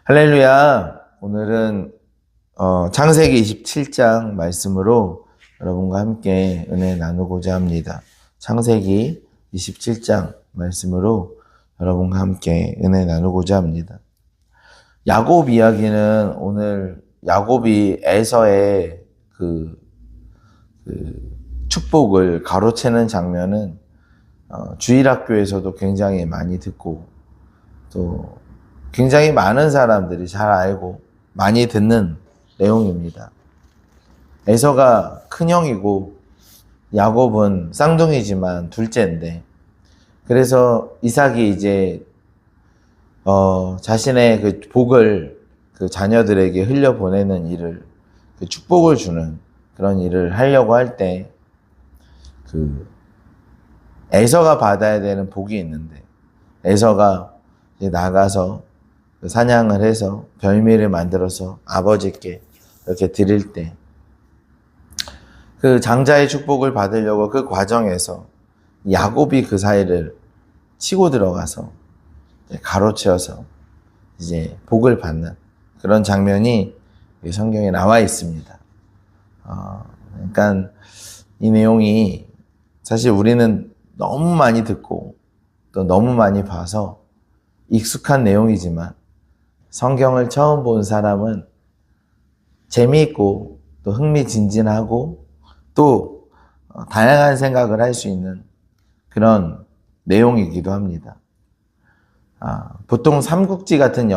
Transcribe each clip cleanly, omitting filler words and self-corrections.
할렐루야. 오늘은 창세기 27장 말씀으로 여러분과 함께 은혜 나누고자 합니다. 창세기 27장 말씀으로 여러분과 함께 은혜 나누고자 합니다. 야곱 이야기는 오늘 야곱이 에서의 그 축복을 가로채는 장면은 주일학교에서도 굉장히 많이 듣고 또 굉장히 많은 사람들이 잘 알고 많이 듣는 내용입니다. 에서가 큰형이고 야곱은 쌍둥이지만 둘째인데, 그래서 이삭이 이제 자신의 그 복을 그 자녀들에게 흘려보내는 일을, 그 축복을 주는 그런 일을 하려고 할 때 그 에서가 받아야 되는 복이 있는데, 에서가 이제 나가서 사냥을 해서 별미를 만들어서 아버지께 이렇게 드릴 때 그 장자의 축복을 받으려고 그 과정에서 야곱이 그 사이를 치고 들어가서 가로채어서 이제 복을 받는 그런 장면이 성경에 나와 있습니다. 그러니까 이 내용이 사실 우리는 너무 많이 듣고 또 너무 많이 봐서 익숙한 내용이지만, 성경을 처음 본 사람은 재미있고 또 흥미진진하고 또 다양한 생각을 할 수 있는 그런 내용이기도 합니다. 보통 삼국지 같은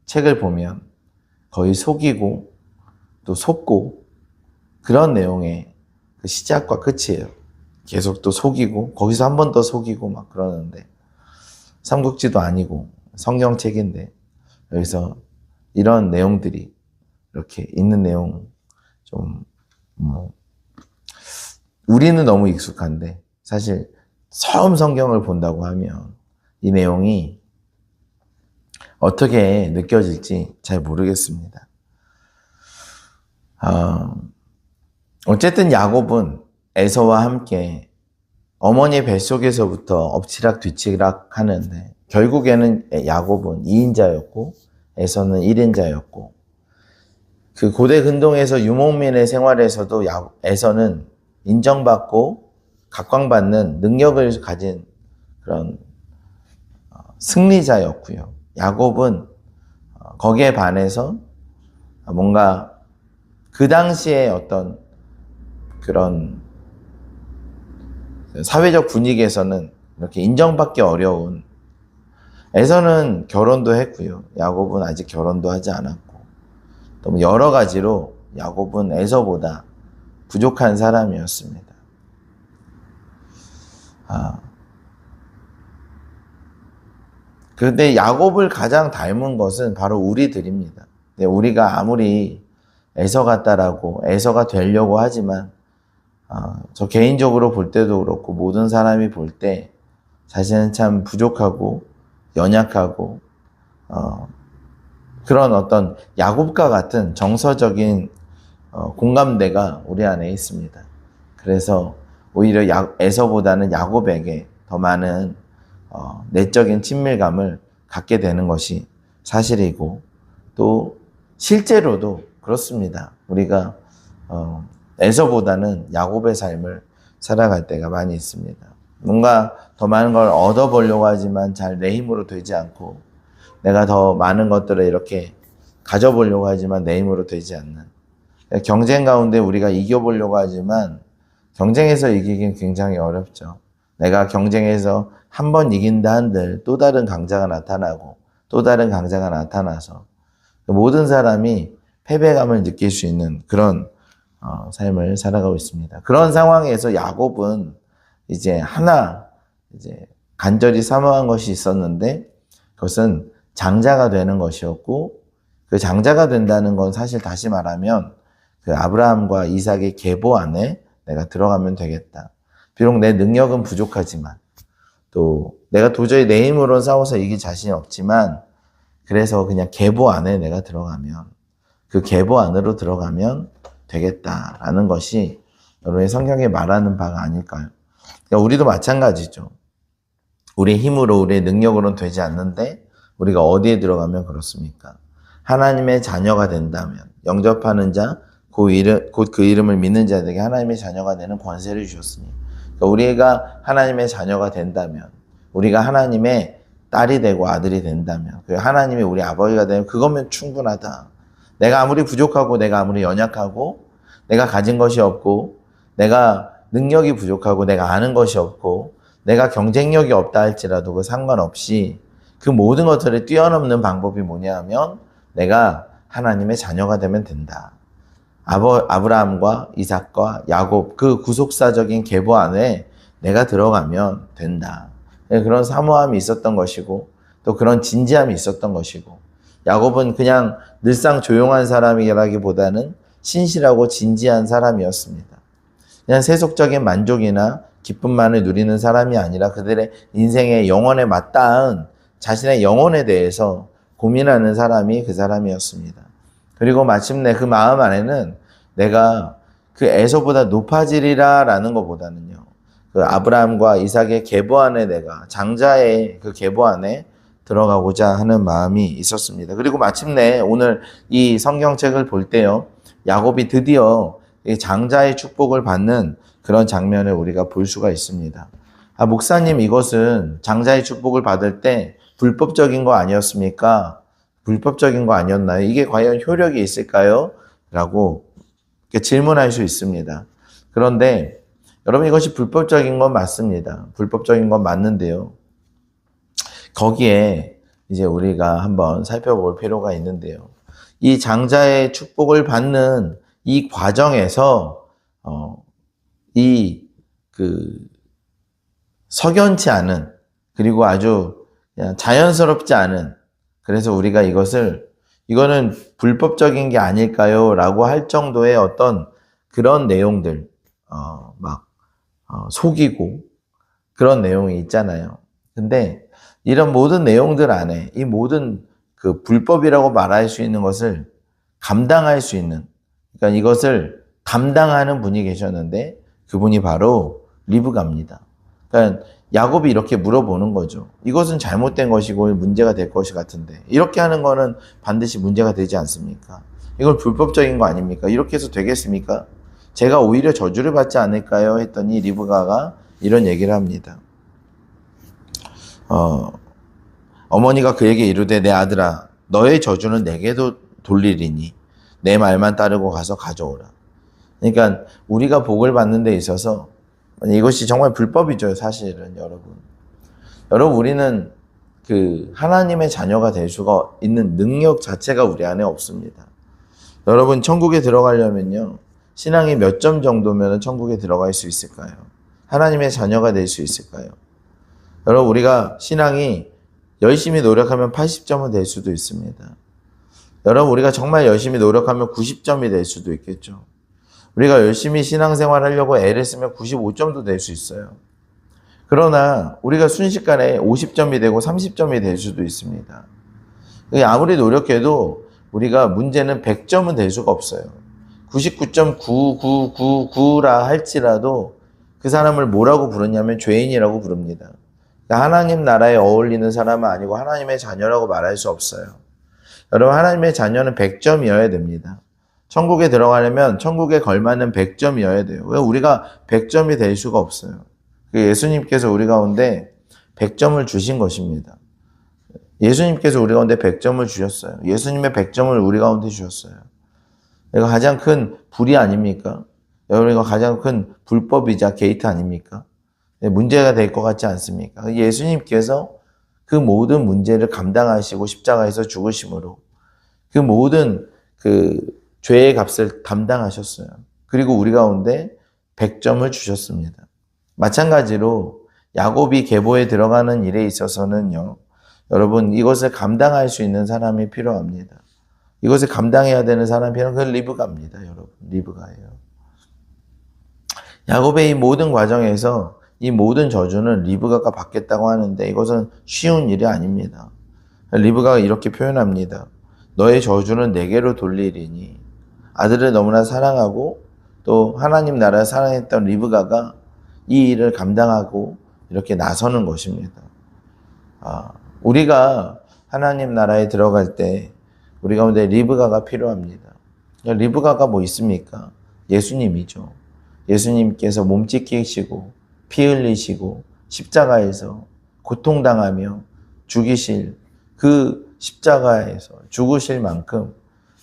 책을 보면 거의 속이고 또 속고 그런 내용의 그 시작과 끝이에요. 계속 또 속이고 거기서 한 번 더 속이고 막 그러는데, 삼국지도 아니고 성경책인데 여기서 이런 내용들이 이렇게 있는 내용, 좀 우리는 너무 익숙한데 사실 처음 성경을 본다고 하면 이 내용이 어떻게 느껴질지 잘 모르겠습니다. 어쨌든 야곱은 에서와 함께 어머니 뱃속에서부터 엎치락 뒤치락 하는데, 결국에는 야곱은 2인자였고 에서는 1인자였고, 그 고대 근동에서 유목민의 생활에서도 에서는 인정받고 각광받는 능력을 가진 그런 승리자였고요. 야곱은 거기에 반해서 뭔가 그 당시에 어떤 그런 사회적 분위기에서는 이렇게 인정받기 어려운, 에서는 결혼도 했고요. 야곱은 아직 결혼도 하지 않았고, 또 여러 가지로 야곱은 에서보다 부족한 사람이었습니다. 그런데 야곱을 가장 닮은 것은 바로 우리들입니다. 근데 우리가 아무리 에서 같다라고 에서가 되려고 하지만, 저 개인적으로 볼 때도 그렇고 모든 사람이 볼 때 자신은 참 부족하고 연약하고 그런 어떤 야곱과 같은 정서적인 공감대가 우리 안에 있습니다. 그래서 오히려 에서보다는 야곱에게 더 많은 내적인 친밀감을 갖게 되는 것이 사실이고, 또 실제로도 그렇습니다. 우리가 에서보다는 야곱의 삶을 살아갈 때가 많이 있습니다. 뭔가 더 많은 걸 얻어보려고 하지만 잘 내 힘으로 되지 않고, 내가 더 많은 것들을 이렇게 가져보려고 하지만 내 힘으로 되지 않는, 경쟁 가운데 우리가 이겨보려고 하지만 경쟁에서 이기긴 굉장히 어렵죠. 내가 경쟁에서 한 번 이긴다 한들 또 다른 강자가 나타나고 또 다른 강자가 나타나서 모든 사람이 패배감을 느낄 수 있는 그런 삶을 살아가고 있습니다. 그런 상황에서 야곱은 이제 간절히 사모한 것이 있었는데, 그것은 장자가 되는 것이었고, 그 장자가 된다는 건 사실 다시 말하면 그 아브라함과 이삭의 계보 안에 내가 들어가면 되겠다. 비록 내 능력은 부족하지만, 또 내가 도저히 내 힘으로 싸워서 이길 자신이 없지만, 그래서 그냥 계보 안에 내가 들어가면, 그 계보 안으로 들어가면 되겠다라는 것이 여러분의 성경에 말하는 바가 아닐까요? 그러니까 우리도 마찬가지죠. 우리의 힘으로, 우리의 능력으로는 되지 않는데 우리가 어디에 들어가면 그렇습니까? 하나님의 자녀가 된다면, 영접하는 자, 곧 그 이름을 믿는 자들에게 하나님의 자녀가 되는 권세를 주셨으니, 그러니까 우리가 하나님의 자녀가 된다면, 우리가 하나님의 딸이 되고 아들이 된다면, 하나님이 우리 아버지가 되면 그거면 충분하다. 내가 아무리 부족하고, 내가 아무리 연약하고, 내가 가진 것이 없고, 내가 능력이 부족하고, 내가 아는 것이 없고, 내가 경쟁력이 없다 할지라도 그 상관없이 그 모든 것들을 뛰어넘는 방법이 뭐냐 하면 내가 하나님의 자녀가 되면 된다. 아브라함과 이삭과 야곱 그 구속사적인 계보 안에 내가 들어가면 된다. 그런 사모함이 있었던 것이고 또 그런 진지함이 있었던 것이고, 야곱은 그냥 늘상 조용한 사람이라기보다는 신실하고 진지한 사람이었습니다. 그냥 세속적인 만족이나 기쁨만을 누리는 사람이 아니라 그들의 인생의 영혼에 맞닿은 자신의 영혼에 대해서 고민하는 사람이 그 사람이었습니다. 그리고 마침내 그 마음 안에는 내가 그 에서보다 높아지리라 라는 것보다는요, 그 아브라함과 이삭의 계보 안에 내가 장자의 그 계보 안에 들어가고자 하는 마음이 있었습니다. 그리고 마침내 오늘 이 성경책을 볼 때요, 야곱이 드디어 이 장자의 축복을 받는 그런 장면을 우리가 볼 수가 있습니다. 목사님, 이것은 장자의 축복을 받을 때 불법적인 거 아니었습니까? 불법적인 거 아니었나요? 이게 과연 효력이 있을까요? 라고 질문할 수 있습니다. 그런데 여러분, 이것이 불법적인 건 맞습니다. 불법적인 건 맞는데요, 거기에 이제 우리가 한번 살펴볼 필요가 있는데요, 이 장자의 축복을 받는 이 과정에서 석연치 않은, 그리고 아주 그냥 자연스럽지 않은, 그래서 우리가 이거는 불법적인 게 아닐까요? 라고 할 정도의 어떤 그런 내용들, 속이고 그런 내용이 있잖아요. 근데 이런 모든 내용들 안에 이 모든 그 불법이라고 말할 수 있는 것을 감당할 수 있는, 그러니까 이것을 담당하는 분이 계셨는데 그분이 바로 리브가입니다. 그러니까 야곱이 이렇게 물어보는 거죠. 이것은 잘못된 것이고 문제가 될 것이 같은데 이렇게 하는 거는 반드시 문제가 되지 않습니까? 이건 불법적인 거 아닙니까? 이렇게 해서 되겠습니까? 제가 오히려 저주를 받지 않을까요? 했더니 리브가가 이런 얘기를 합니다. 어머니가 그에게 이르되 내 아들아, 너의 저주는 내게도 돌리리니 내 말만 따르고 가서 가져오라. 그러니까 우리가 복을 받는 데 있어서 이것이 정말 불법이죠, 사실은. 여러분, 우리는 그 하나님의 자녀가 될 수가 있는 능력 자체가 우리 안에 없습니다. 여러분, 천국에 들어가려면요, 신앙이 몇 점 정도면 천국에 들어갈 수 있을까요? 하나님의 자녀가 될 수 있을까요? 여러분, 우리가 신앙이 열심히 노력하면 80점은 될 수도 있습니다. 여러분, 우리가 정말 열심히 노력하면 90점이 될 수도 있겠죠. 우리가 열심히 신앙생활 하려고 애를 쓰면 95점도 될 수 있어요. 그러나 우리가 순식간에 50점이 되고 30점이 될 수도 있습니다. 아무리 노력해도 우리가 문제는 100점은 될 수가 없어요. 99.9999라 할지라도 그 사람을 뭐라고 부르냐면 죄인이라고 부릅니다. 하나님 나라에 어울리는 사람은 아니고 하나님의 자녀라고 말할 수 없어요. 여러분, 하나님의 자녀는 100점이어야 됩니다. 천국에 들어가려면 천국에 걸맞는 100점이어야 돼요. 왜 우리가 100점이 될 수가 없어요. 예수님께서 우리 가운데 100점을 주신 것입니다. 예수님께서 우리 가운데 100점을 주셨어요. 예수님의 100점을 우리 가운데 주셨어요. 이거 가장 큰 불의 아닙니까? 여러분, 이거 가장 큰 불법이자 게이트 아닙니까? 문제가 될 것 같지 않습니까? 예수님께서 그 모든 문제를 감당하시고 십자가에서 죽으심으로 그 모든 죄의 값을 담당하셨어요. 그리고 우리 가운데 100점을 주셨습니다. 마찬가지로 야곱이 계보에 들어가는 일에 있어서는요, 여러분, 이것을 감당할 수 있는 사람이 필요합니다. 이것을 감당해야 되는 사람이 필요한 건 리브가입니다. 여러분, 리브가예요. 야곱의 이 모든 과정에서 이 모든 저주는 리브가가 받겠다고 하는데 이것은 쉬운 일이 아닙니다. 리브가가 이렇게 표현합니다. 너의 저주는 내게로 돌리리니. 아들을 너무나 사랑하고 또 하나님 나라를 사랑했던 리브가가 이 일을 감당하고 이렇게 나서는 것입니다. 우리가 하나님 나라에 들어갈 때 우리 가운데 리브가가 필요합니다. 리브가가 뭐 있습니까? 예수님이죠. 예수님께서 몸 찢기시고 피 흘리시고 십자가에서 고통당하며 죽이실 그 십자가에서 죽으실 만큼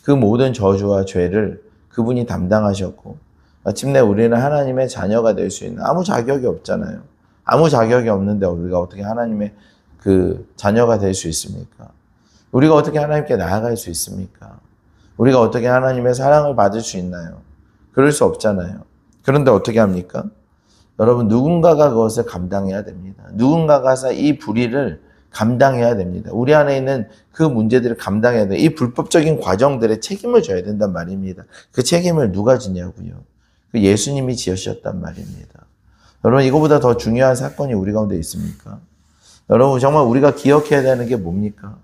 그 모든 저주와 죄를 그분이 담당하셨고 마침내 우리는 하나님의 자녀가 될 수 있는 아무 자격이 없잖아요. 아무 자격이 없는데 우리가 어떻게 하나님의 그 자녀가 될 수 있습니까? 우리가 어떻게 하나님께 나아갈 수 있습니까? 우리가 어떻게 하나님의 사랑을 받을 수 있나요? 그럴 수 없잖아요. 그런데 어떻게 합니까? 여러분, 누군가가 그것을 감당해야 됩니다. 누군가가 이 불의를 감당해야 됩니다. 우리 안에 있는 그 문제들을 감당해야 돼요. 이 불법적인 과정들에 책임을 져야 된단 말입니다. 그 책임을 누가 지냐고요? 그 예수님이 지으셨단 말입니다. 여러분, 이거보다 더 중요한 사건이 우리 가운데 있습니까? 여러분, 정말 우리가 기억해야 되는 게 뭡니까?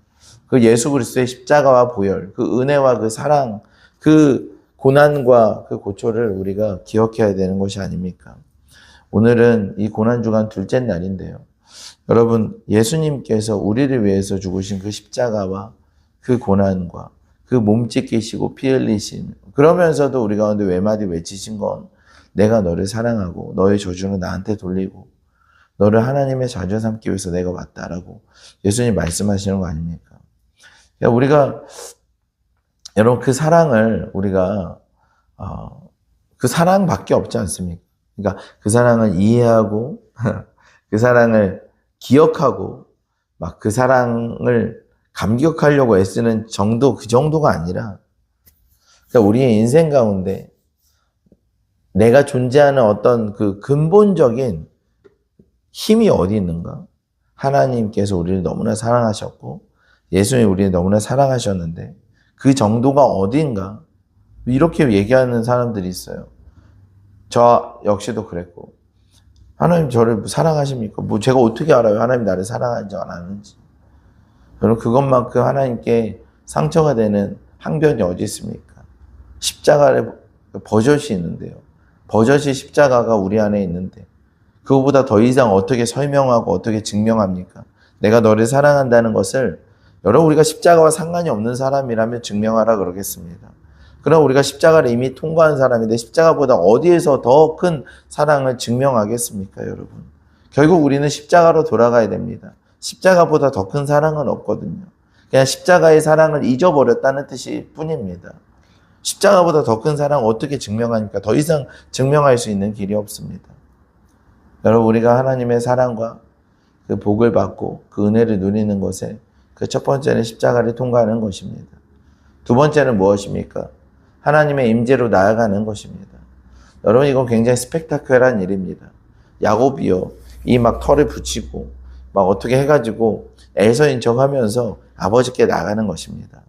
그 예수 그리스도의 십자가와 보혈, 그 은혜와 그 사랑, 그 고난과 그 고초를 우리가 기억해야 되는 것이 아닙니까? 오늘은 이 고난주간 둘째 날인데요. 여러분, 예수님께서 우리를 위해서 죽으신 그 십자가와 그 고난과 그 몸 찢기시고 피 흘리신, 그러면서도 우리 가운데 외마디 외치신 건 내가 너를 사랑하고 너의 저주는 나한테 돌리고 너를 하나님의 자녀 삼기 위해서 내가 왔다라고 예수님 말씀하시는 거 아닙니까? 우리가 여러분 그 사랑을 우리가 그 사랑밖에 없지 않습니까? 그러니까 그 사랑을 이해하고 그 사랑을 기억하고 막 그 사랑을 감격하려고 애쓰는 정도, 그 정도가 아니라 그러니까 우리의 인생 가운데 내가 존재하는 어떤 그 근본적인 힘이 어디 있는가? 하나님께서 우리를 너무나 사랑하셨고 예수님이 우리를 너무나 사랑하셨는데 그 정도가 어딘가? 이렇게 얘기하는 사람들이 있어요. 저 역시도 그랬고 하나님 저를 사랑하십니까? 뭐 제가 어떻게 알아요? 하나님 나를 사랑하는지 안 하는지. 여러분 그것만큼 하나님께 상처가 되는 항변이 어디 있습니까? 십자가의 버젓이 있는데요. 버젓이 십자가가 우리 안에 있는데 그거보다 더 이상 어떻게 설명하고 어떻게 증명합니까? 내가 너를 사랑한다는 것을 여러분 우리가 십자가와 상관이 없는 사람이라면 증명하라 그러겠습니다. 그럼 우리가 십자가를 이미 통과한 사람인데 십자가보다 어디에서 더 큰 사랑을 증명하겠습니까, 여러분? 결국 우리는 십자가로 돌아가야 됩니다. 십자가보다 더 큰 사랑은 없거든요. 그냥 십자가의 사랑을 잊어버렸다는 뜻일 뿐입니다. 십자가보다 더 큰 사랑을 어떻게 증명하니까 더 이상 증명할 수 있는 길이 없습니다. 여러분 우리가 하나님의 사랑과 그 복을 받고 그 은혜를 누리는 것에 그 첫 번째는 십자가를 통과하는 것입니다. 두 번째는 무엇입니까? 하나님의 임재로 나아가는 것입니다. 여러분 이건 굉장히 스펙타클한 일입니다. 야곱이요 이 막 털을 붙이고 막 어떻게 해가지고 에서인 척 하면서 아버지께 나가는 것입니다.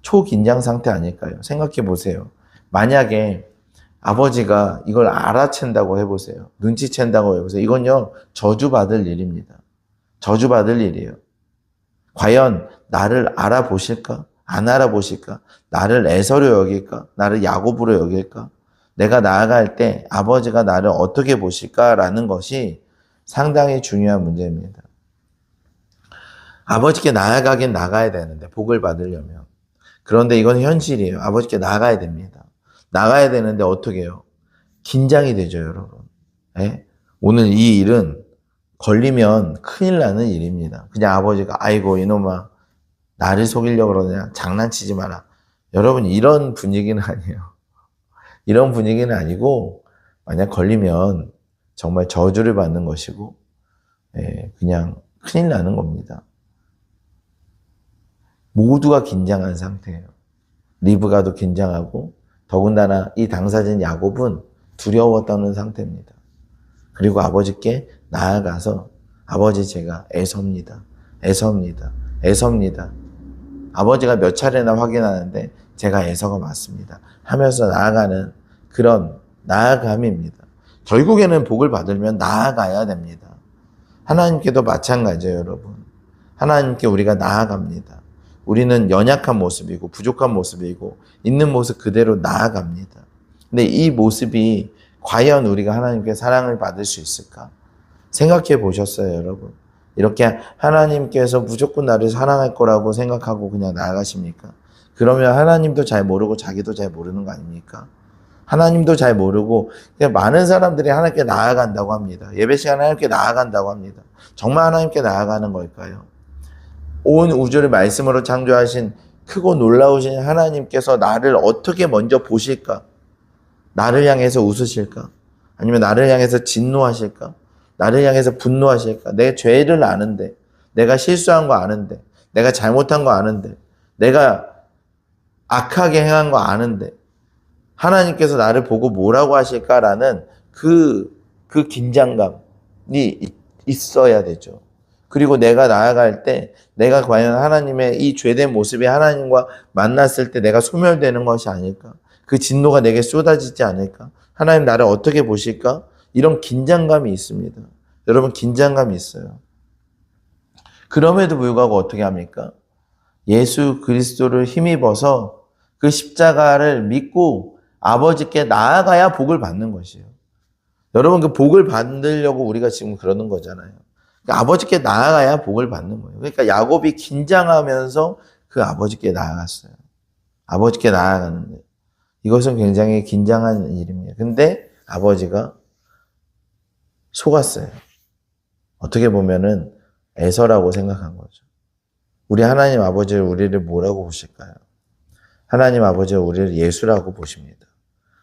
초긴장 상태 아닐까요? 생각해 보세요. 만약에 아버지가 이걸 알아챈다고 해보세요. 눈치챈다고 해보세요. 이건요 저주받을 일입니다. 저주받을 일이에요. 과연 나를 알아보실까? 안 알아보실까? 나를 에서로 여길까? 나를 야곱으로 여길까? 내가 나아갈 때 아버지가 나를 어떻게 보실까라는 것이 상당히 중요한 문제입니다. 아버지께 나아가긴 나가야 되는데 복을 받으려면 그런데 이건 현실이에요. 아버지께 나가야 됩니다. 나가야 되는데 어떻게 해요? 긴장이 되죠, 여러분. 네? 오늘 이 일은 걸리면 큰일 나는 일입니다. 그냥 아버지가 아이고 이놈아 나를 속이려고 그러냐 장난치지 마라. 여러분 이런 분위기는 아니에요. 이런 분위기는 아니고 만약 걸리면 정말 저주를 받는 것이고 그냥 큰일 나는 겁니다. 모두가 긴장한 상태예요. 리브가도 긴장하고 더군다나 이 당사자인 야곱은 두려워 떠는 상태입니다. 그리고 아버지께 나아가서 아버지 제가 애섭니다. 애섭니다. 애섭니다. 아버지가 몇 차례나 확인하는데 제가 애서가 맞습니다. 하면서 나아가는 그런 나아감입니다. 결국에는 복을 받으려면 나아가야 됩니다. 하나님께도 마찬가지예요, 여러분. 하나님께 우리가 나아갑니다. 우리는 연약한 모습이고 부족한 모습이고 있는 모습 그대로 나아갑니다. 근데 이 모습이 과연 우리가 하나님께 사랑을 받을 수 있을까? 생각해 보셨어요, 여러분? 이렇게 하나님께서 무조건 나를 사랑할 거라고 생각하고 그냥 나아가십니까? 그러면 하나님도 잘 모르고 자기도 잘 모르는 거 아닙니까? 하나님도 잘 모르고 그냥 많은 사람들이 하나님께 나아간다고 합니다. 예배 시간에 하나님께 나아간다고 합니다. 정말 하나님께 나아가는 걸까요? 온 우주를 말씀으로 창조하신 크고 놀라우신 하나님께서 나를 어떻게 먼저 보실까? 나를 향해서 웃으실까? 아니면 나를 향해서 진노하실까? 나를 향해서 분노하실까? 내 죄를 아는데, 내가 실수한 거 아는데, 내가 잘못한 거 아는데, 내가 악하게 행한 거 아는데, 하나님께서 나를 보고 뭐라고 하실까라는 그 긴장감이 있어야 되죠. 그리고 내가 나아갈 때 내가 과연 하나님의 이 죄된 모습이 하나님과 만났을 때 내가 소멸되는 것이 아닐까? 그 진노가 내게 쏟아지지 않을까? 하나님 나를 어떻게 보실까? 이런 긴장감이 있습니다. 여러분 긴장감이 있어요. 그럼에도 불구하고 어떻게 합니까? 예수 그리스도를 힘입어서 그 십자가를 믿고 아버지께 나아가야 복을 받는 것이에요. 여러분 그 복을 받으려고 우리가 지금 그러는 거잖아요. 그러니까 아버지께 나아가야 복을 받는 거예요. 그러니까 야곱이 긴장하면서 그 아버지께 나아갔어요. 아버지께 나아가는데 이것은 굉장히 긴장한 일입니다. 근데 아버지가 속았어요. 어떻게 보면은 애서라고 생각한 거죠. 우리 하나님 아버지를 우리를 뭐라고 보실까요? 하나님 아버지가 우리를 예수라고 보십니다.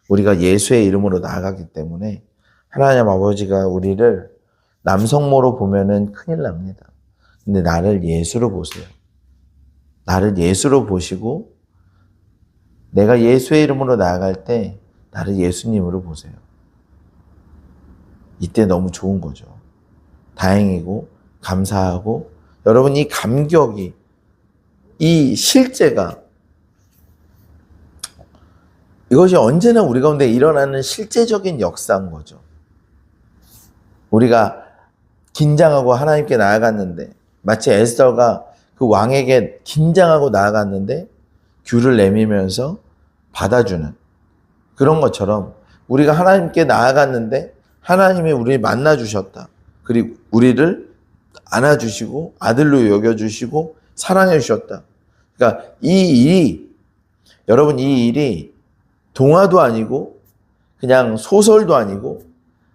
우리가 예수의 이름으로 나아가기 때문에 하나님 아버지가 우리를 남성모로 보면은 큰일 납니다. 근데 나를 예수로 보세요. 나를 예수로 보시고 내가 예수의 이름으로 나아갈 때 나를 예수님으로 보세요. 이때 너무 좋은 거죠. 다행이고 감사하고 여러분 이 감격이 이 실제가 이것이 언제나 우리 가운데 일어나는 실제적인 역사인 거죠. 우리가 긴장하고 하나님께 나아갔는데 마치 에스더가 그 왕에게 긴장하고 나아갔는데 귤을 내밀면서 받아주는 그런 것처럼 우리가 하나님께 나아갔는데 하나님이 우리를 만나주셨다. 그리고 우리를 안아주시고 아들로 여겨주시고 사랑해 주셨다. 그러니까 이 일이 여러분 이 일이 동화도 아니고 그냥 소설도 아니고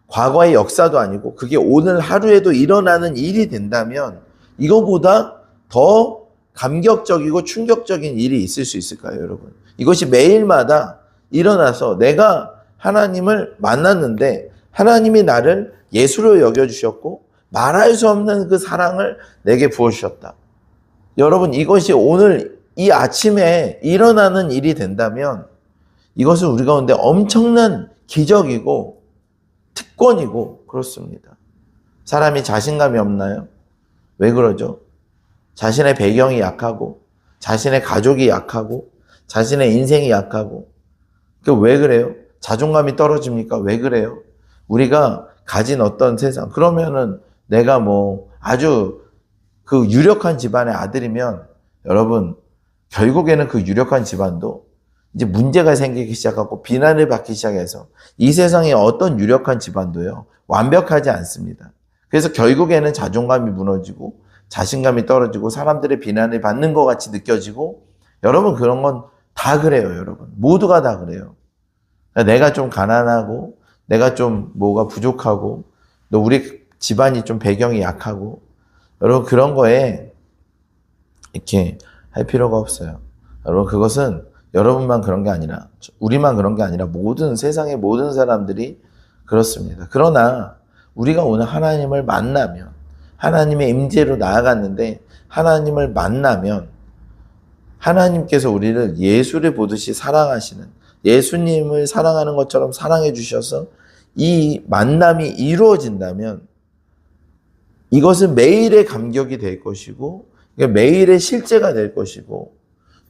과거의 역사도 아니고 그게 오늘 하루에도 일어나는 일이 된다면 이거보다 더 감격적이고 충격적인 일이 있을 수 있을까요, 여러분? 이것이 매일마다 일어나서 내가 하나님을 만났는데 하나님이 나를 예수로 여겨주셨고 말할 수 없는 그 사랑을 내게 부어주셨다. 여러분 이것이 오늘 이 아침에 일어나는 일이 된다면 이것은 우리 가운데 엄청난 기적이고 특권이고 그렇습니다. 사람이 자신감이 없나요? 왜 그러죠? 자신의 배경이 약하고 자신의 가족이 약하고 자신의 인생이 약하고 왜 그래요? 자존감이 떨어집니까? 왜 그래요? 우리가 가진 어떤 세상 그러면은 내가 뭐 아주 그 유력한 집안의 아들이면 여러분 결국에는 그 유력한 집안도 이제 문제가 생기기 시작하고 비난을 받기 시작해서 이 세상에 어떤 유력한 집안도요 완벽하지 않습니다. 그래서 결국에는 자존감이 무너지고 자신감이 떨어지고 사람들의 비난을 받는 것 같이 느껴지고 여러분 그런 건 다 그래요. 여러분 모두가 다 그래요. 내가 좀 가난하고 내가 좀 뭐가 부족하고 또 우리 집안이 좀 배경이 약하고 여러분 그런 거에 이렇게 할 필요가 없어요. 여러분 그것은 여러분만 그런 게 아니라 우리만 그런 게 아니라 모든 세상의 모든 사람들이 그렇습니다. 그러나 우리가 오늘 하나님을 만나면 하나님의 임재로 나아갔는데 하나님을 만나면 하나님께서 우리를 예수를 보듯이 사랑하시는 예수님을 사랑하는 것처럼 사랑해 주셔서 이 만남이 이루어진다면 이것은 매일의 감격이 될 것이고 매일의 실제가 될 것이고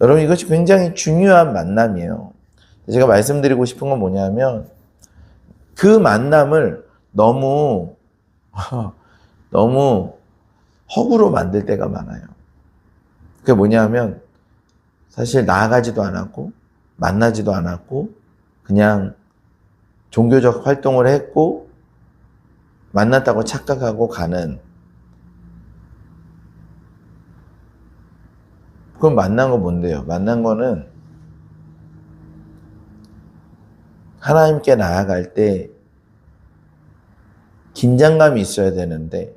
여러분 이것이 굉장히 중요한 만남이에요. 제가 말씀드리고 싶은 건 뭐냐면 그 만남을 너무 허구로 만들 때가 많아요. 그게 뭐냐면 사실 나아가지도 않았고 만나지도 않았고 그냥 종교적 활동을 했고 만났다고 착각하고 가는 그럼 만난 거 뭔데요? 만난 거는 하나님께 나아갈 때 긴장감이 있어야 되는데,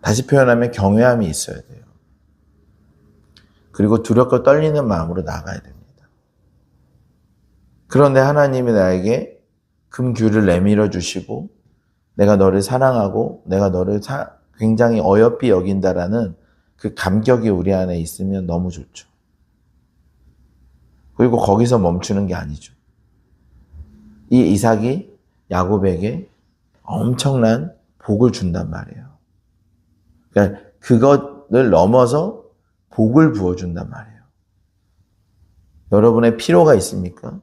다시 표현하면 경외함이 있어야 돼요. 그리고 두렵고 떨리는 마음으로 나가야 됩니다. 그런데 하나님이 나에게 금귤을 내밀어 주시고 내가 너를 사랑하고 내가 너를 굉장히 어여삐 여긴다라는 그 감격이 우리 안에 있으면 너무 좋죠. 그리고 거기서 멈추는 게 아니죠. 이 이삭이 야곱에게 엄청난 복을 준단 말이에요. 그러니까 그것을 넘어서 복을 부어준단 말이에요. 여러분의 필요가 있습니까?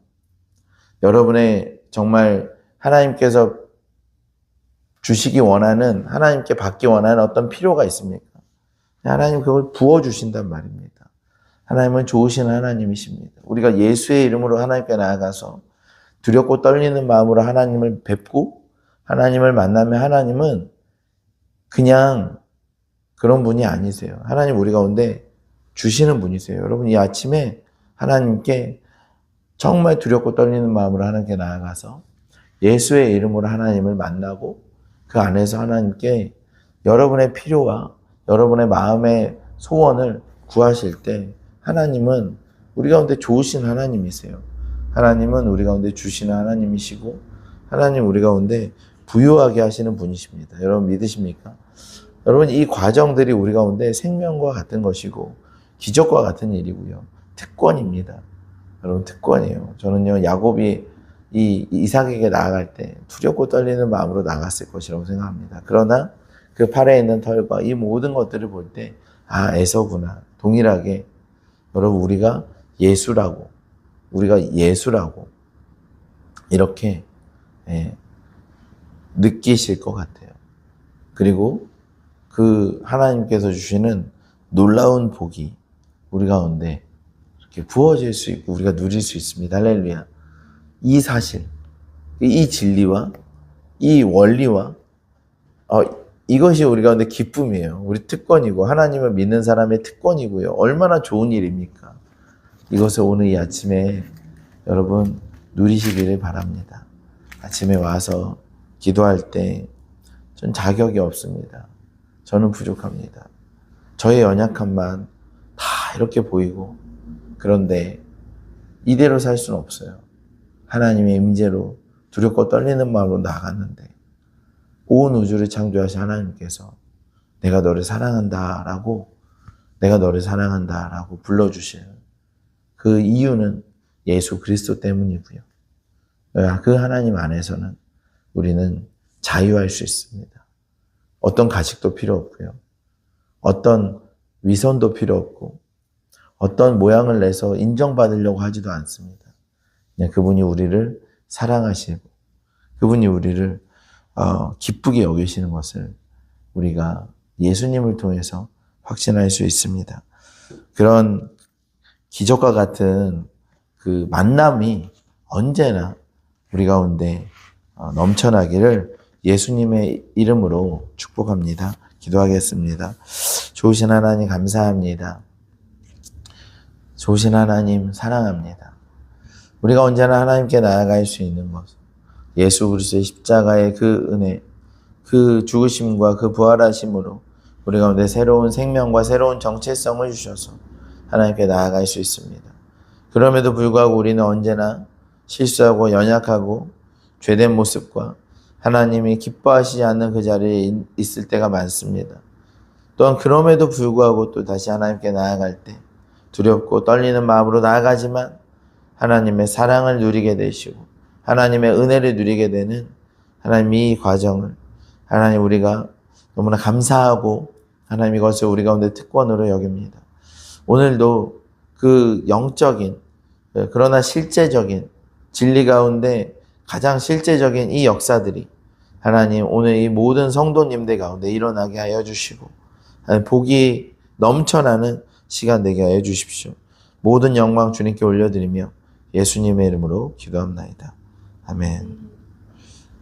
여러분의 정말 하나님께서 주시기 원하는, 하나님께 받기 원하는 어떤 필요가 있습니까? 하나님 그걸 부어주신단 말입니다. 하나님은 좋으신 하나님이십니다. 우리가 예수의 이름으로 하나님께 나아가서 두렵고 떨리는 마음으로 하나님을 뵙고 하나님을 만나면 하나님은 그냥 그런 분이 아니세요. 하나님 우리 가운데 주시는 분이세요. 여러분 이 아침에 하나님께 정말 두렵고 떨리는 마음으로 하나님께 나아가서 예수의 이름으로 하나님을 만나고 그 안에서 하나님께 여러분의 필요와 여러분의 마음의 소원을 구하실 때 하나님은 우리 가운데 좋으신 하나님이세요. 하나님은 우리 가운데 주시는 하나님이시고 하나님 우리 가운데 부유하게 하시는 분이십니다. 여러분 믿으십니까? 여러분 이 과정들이 우리 가운데 생명과 같은 것이고 기적과 같은 일이고요. 특권입니다. 여러분 특권이에요. 저는요 야곱이 이 이삭에게 나아갈 때 두렵고 떨리는 마음으로 나갔을 것이라고 생각합니다. 그러나 그 팔에 있는 털과 이 모든 것들을 볼 때 에서구나. 동일하게 여러분 우리가 예수라고 이렇게 느끼실 것 같아요. 그리고 그 하나님께서 주시는 놀라운 복이 우리 가운데 이렇게 부어질 수 있고 우리가 누릴 수 있습니다. 할렐루야. 이 사실, 이 진리와 이 원리와 이것이 우리 가운데 기쁨이에요. 우리 특권이고 하나님을 믿는 사람의 특권이고요. 얼마나 좋은 일입니까? 이것을 오늘 이 아침에 여러분 누리시기를 바랍니다. 아침에 와서 기도할 때 전 자격이 없습니다. 저는 부족합니다. 저의 연약함만 다 이렇게 보이고 그런데 이대로 살 수는 없어요. 하나님의 임재로 두렵고 떨리는 마음으로 나갔는데 온 우주를 창조하신 하나님께서 내가 너를 사랑한다라고 불러주시는 그 이유는 예수 그리스도 때문이고요. 그 하나님 안에서는 우리는 자유할 수 있습니다. 어떤 가식도 필요 없고요. 어떤 위선도 필요 없고 어떤 모양을 내서 인정받으려고 하지도 않습니다. 그냥 그분이 우리를 사랑하시고 그분이 우리를 기쁘게 여기시는 것을 우리가 예수님을 통해서 확신할 수 있습니다. 그런 기적과 같은 그 만남이 언제나 우리 가운데 넘쳐나기를 예수님의 이름으로 축복합니다. 기도하겠습니다. 좋으신 하나님 감사합니다. 좋으신 하나님 사랑합니다. 우리가 언제나 하나님께 나아갈 수 있는 것, 예수 그리스도의 십자가의 그 은혜, 그 죽으심과 그 부활하심으로 우리 가운데 새로운 생명과 새로운 정체성을 주셔서 하나님께 나아갈 수 있습니다. 그럼에도 불구하고 우리는 언제나 실수하고 연약하고 죄된 모습과 하나님이 기뻐하시지 않는 그 자리에 있을 때가 많습니다. 또한 그럼에도 불구하고 또 다시 하나님께 나아갈 때 두렵고 떨리는 마음으로 나아가지만 하나님의 사랑을 누리게 되시고 하나님의 은혜를 누리게 되는 하나님 이 과정을 하나님 우리가 너무나 감사하고 하나님 이것을 우리 가운데 특권으로 여깁니다. 오늘도 그 영적인 그러나 실제적인 진리 가운데 가장 실제적인 이 역사들이 하나님 오늘 이 모든 성도님들 가운데 일어나게 하여 주시고 복이 넘쳐나는 시간 되게 하여 주십시오. 모든 영광 주님께 올려드리며 예수님의 이름으로 기도합나이다. 아멘.